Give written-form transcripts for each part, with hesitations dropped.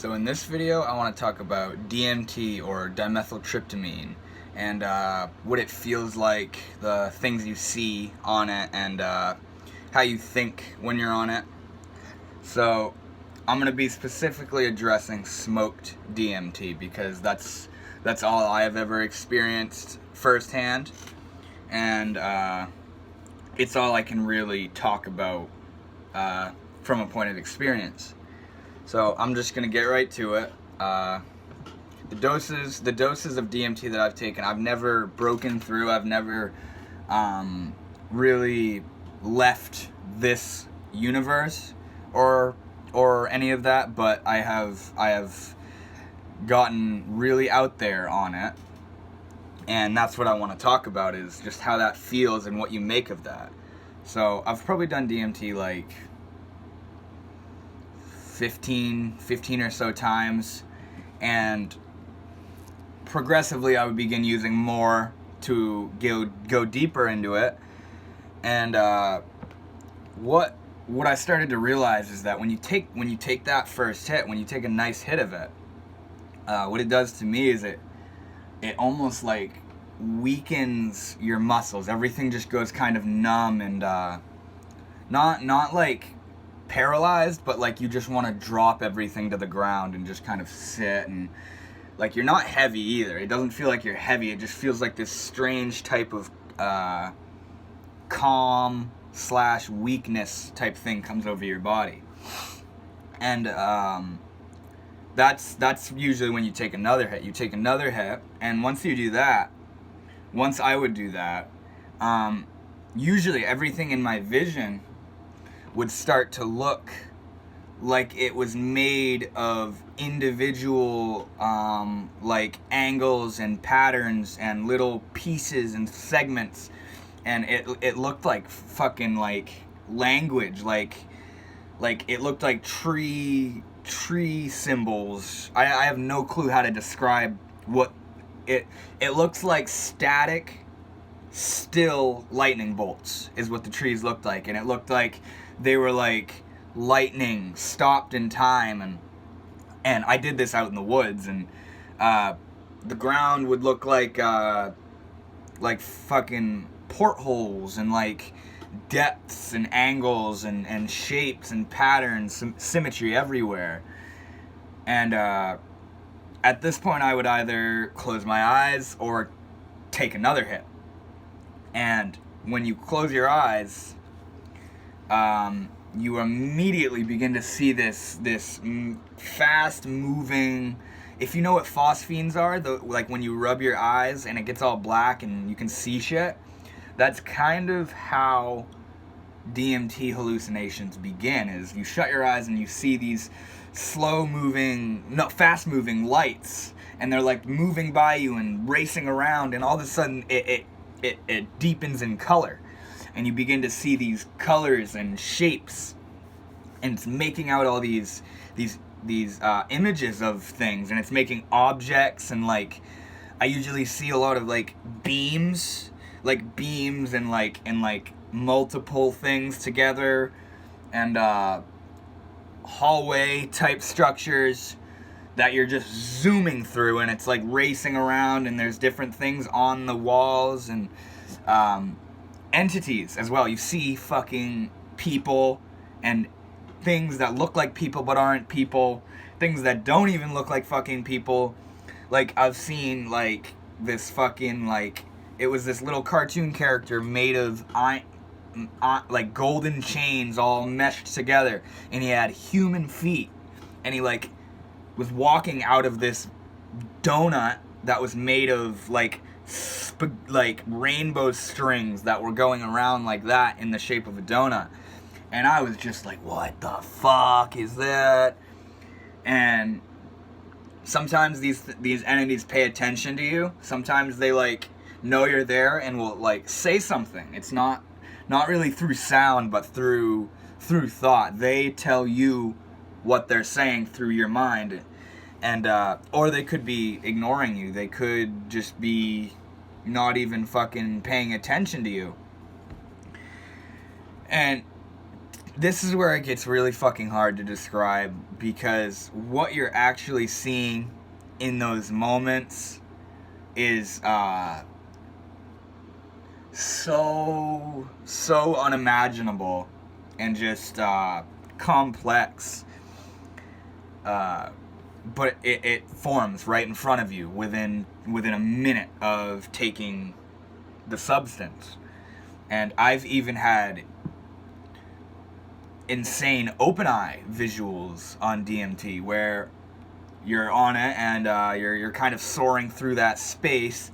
So in this video, I want to talk about DMT or dimethyltryptamine and what it feels like, the things you see on it, and how you think when you're on it. So I'm going to be specifically addressing smoked DMT because that's all I have ever experienced firsthand, and it's all I can really talk about from a point of experience. So I'm just gonna get right to it. The doses of DMT that I've taken, I've never broken through. I've never really left this universe or any of that. But I have gotten really out there on it, and that's what I want to talk about, is just how that feels and what you make of that. So I've probably done DMT like 15 or so times, and progressively I would begin using more to go deeper into it. And what I started to realize is that when you take that first hit, when you take a nice hit of it, what it does to me is it almost like weakens your muscles. Everything just goes kind of numb and not like paralyzed, but like you just want to drop everything to the ground and just kind of sit, and like you're not heavy either. It doesn't feel like you're heavy. It just feels like this strange type of calm / weakness type thing comes over your body. And that's usually when you take another hit. You take another hit, and once I would do that, usually everything in my vision would start to look like it was made of individual like angles and patterns and little pieces and segments, and it looked like fucking like language, like it looked like tree symbols. I have no clue how to describe what it looks like. Static, still lightning bolts is what the trees looked like, and it looked like they were like lightning stopped in time. And I did this out in the woods, and the ground would look like fucking portholes, and like depths and angles and shapes and patterns, symmetry everywhere. And at this point I would either close my eyes or take another hit. And when you close your eyes, you immediately begin to see this fast moving. If you know what phosphenes are, like when you rub your eyes and it gets all black and you can see shit, that's kind of how DMT hallucinations begin. Is you shut your eyes and you see these fast moving lights, and they're like moving by you and racing around, and all of a sudden it deepens in color, and you begin to see these colors and shapes, and it's making out all these images of things, and it's making objects, and like I usually see a lot of like beams and like multiple things together, and hallway type structures that you're just zooming through, and it's like racing around, and there's different things on the walls, and entities as well. You see fucking people and things that look like people but aren't people, things that don't even look like fucking people. Like I've seen like this fucking, like, it was this little cartoon character made of like golden chains all meshed together, and he had human feet, and he like was walking out of this donut that was made of like rainbow strings that were going around like that in the shape of a donut. And I was just like, what the fuck is that? And sometimes these entities pay attention to you. Sometimes they like know you're there and will like say something. It's not really through sound, but through thought. They tell you what they're saying through your mind, and or they could be ignoring you. They could just be not even fucking paying attention to you. And this is where it gets really fucking hard to describe, because what you're actually seeing in those moments is so unimaginable and just complex, but it forms right in front of you within a minute of taking the substance. And I've even had insane open eye visuals on DMT where you're on it and you're kind of soaring through that space,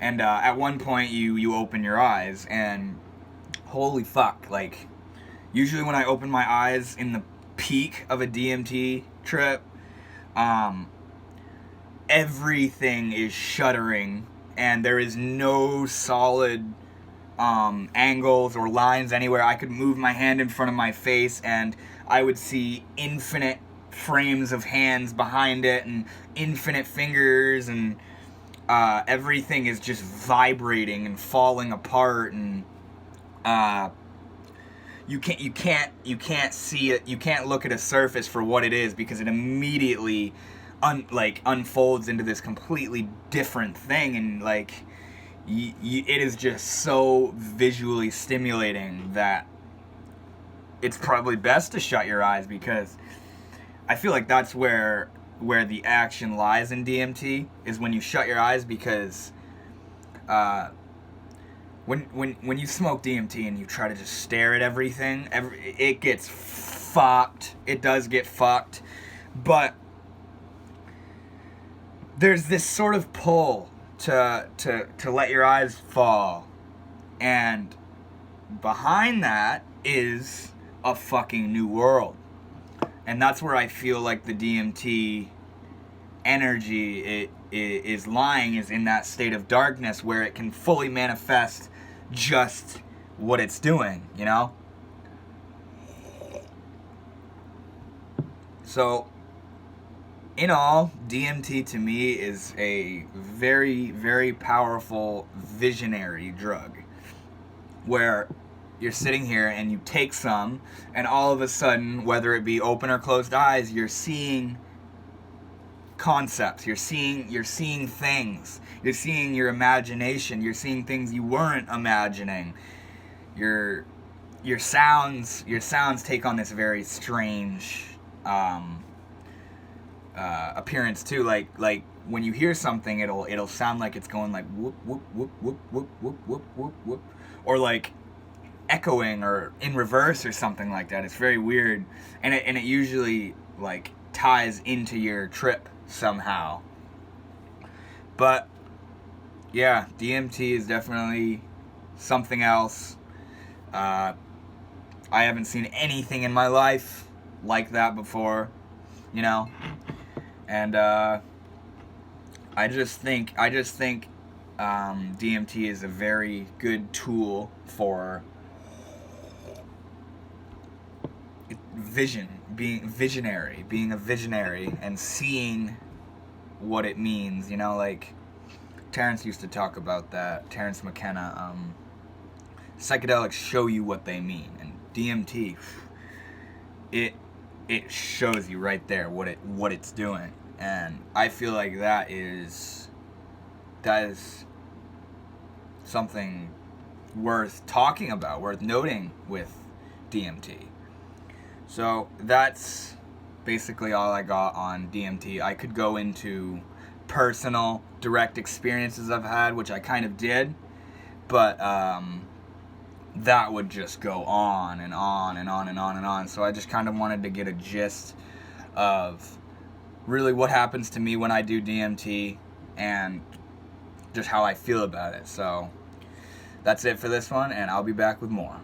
and at one point you open your eyes, and holy fuck, like, usually when I open my eyes in the peak of a DMT trip, everything is shuddering and there is no solid angles or lines anywhere. I could move my hand in front of my face and I would see infinite frames of hands behind it and infinite fingers, and everything is just vibrating and falling apart, and you can't see it. You can't look at a surface for what it is, because it immediately unfolds into this completely different thing, and like it is just so visually stimulating that it's probably best to shut your eyes, because I feel like that's where the action lies in DMT, is when you shut your eyes, because when you smoke DMT and you try to just stare at everything, it gets fucked. It does get fucked, but there's this sort of pull to let your eyes fall, and behind that is a fucking new world. And that's where I feel like the DMT energy is lying, is in that state of darkness where it can fully manifest just what it's doing, you know? So, in all, DMT to me is a very, very powerful visionary drug, where you're sitting here and you take some, and all of a sudden, whether it be open or closed eyes, you're seeing concepts, you're seeing things, you're seeing your imagination, you're seeing things you weren't imagining. Your sounds take on this very strange appearance too. Like when you hear something, it'll sound like it's going like whoop whoop whoop whoop whoop whoop whoop whoop whoop, or like echoing or in reverse or something like that. It's very weird, and it usually like ties into your trip somehow. But yeah, DMT is definitely something else. I haven't seen anything in my life like that before, you know, and I just think DMT is a very good tool for being a visionary and seeing what it means, you know. Like Terrence used to talk about that, Terrence McKenna. Psychedelics show you what they mean, and DMT, it shows you right there what it's doing, and I feel like that is something worth talking about, worth noting with DMT. So that's basically all I got on DMT. I could go into personal, direct experiences I've had, which I kind of did, but that would just go on and on and on and on and on. So I just kind of wanted to get a gist of really what happens to me when I do DMT and just how I feel about it. So that's it for this one, and I'll be back with more.